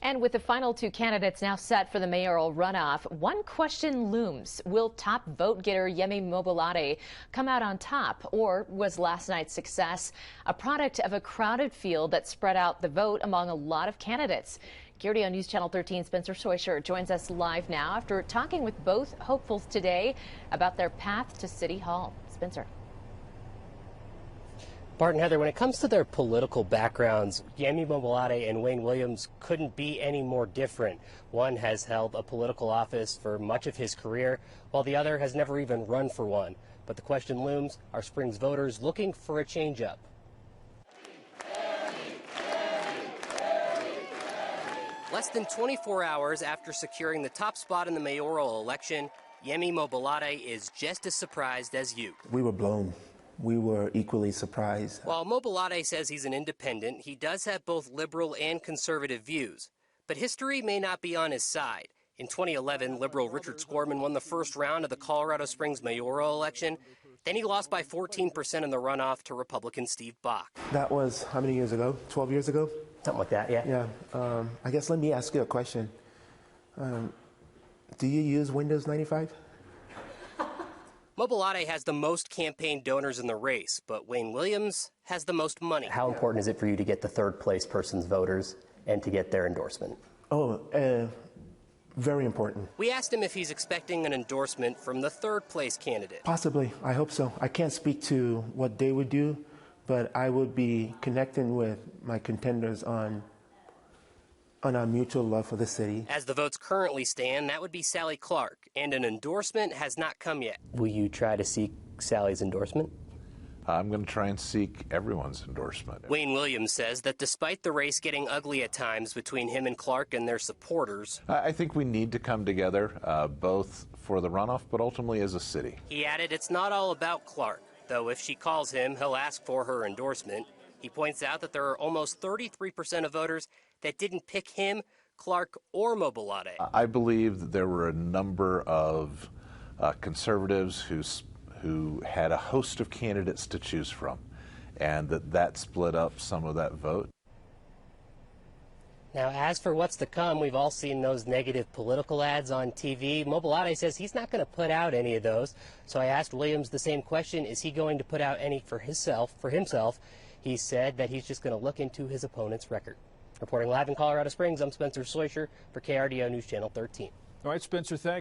And with the final two candidates now set for the mayoral runoff, one question looms. Will top vote getter Yemi Mobolade come out on top, or was last night's success a product of a crowded field that spread out the vote among a lot of candidates? KRDO News Channel 13 Spencer Soisher joins us live now after talking with both hopefuls today about their path to City Hall. Spencer. Bart and Heather, when it comes to their political backgrounds, Yemi Mobolade and Wayne Williams couldn't be any more different. One has held a political office for much of his career, while the other has never even run for one. But the question looms, are Springs voters looking for a change-up? Less than 24 hours after securing the top spot in the mayoral election, Yemi Mobolade is just as surprised as you. We were blown. We were equally surprised. While Mobolade says he's an independent, he does have both liberal and conservative views. But history may not be on his side. In 2011, liberal Richard Squirman won the first round of the Colorado Springs mayoral election. Then he lost by 14% in the runoff to Republican Steve Bach. That was how many years ago? 12 years ago? Something like that, yeah. Yeah. I guess let me ask you a question. Do you use Windows 95? Mobolade has the most campaign donors in the race, but Wayne Williams has the most money. How important is it for you to get the third place person's voters and to get their endorsement? Oh, very important. We asked him if he's expecting an endorsement from the third place candidate. Possibly. I hope so. I can't speak to what they would do, but I would be connecting with my contenders on our mutual love for the city. As the votes currently stand, that would be Sally Clark, and an endorsement has not come yet. Will you try to seek Sally's endorsement? I'm going to try and seek everyone's endorsement. Wayne Williams says that despite the race getting ugly at times between him and Clark and their supporters, I think we need to come together, both for the runoff, but ultimately as a city. He added it's not all about Clark, though if she calls him, he'll ask for her endorsement. He points out that there are almost 33% of voters that didn't pick him, Clark, or Mobolade. I believe that there were a number of conservatives who had a host of candidates to choose from, and that split up some of that vote. Now, as for what's to come, we've all seen those negative political ads on TV. Mobolade says he's not going to put out any of those. So I asked Williams the same question, is he going to put out any for himself? He said that he's just going to look into his opponent's record. Reporting live in Colorado Springs, I'm Spencer Soisher for KRDO News Channel 13. All right, Spencer, thanks.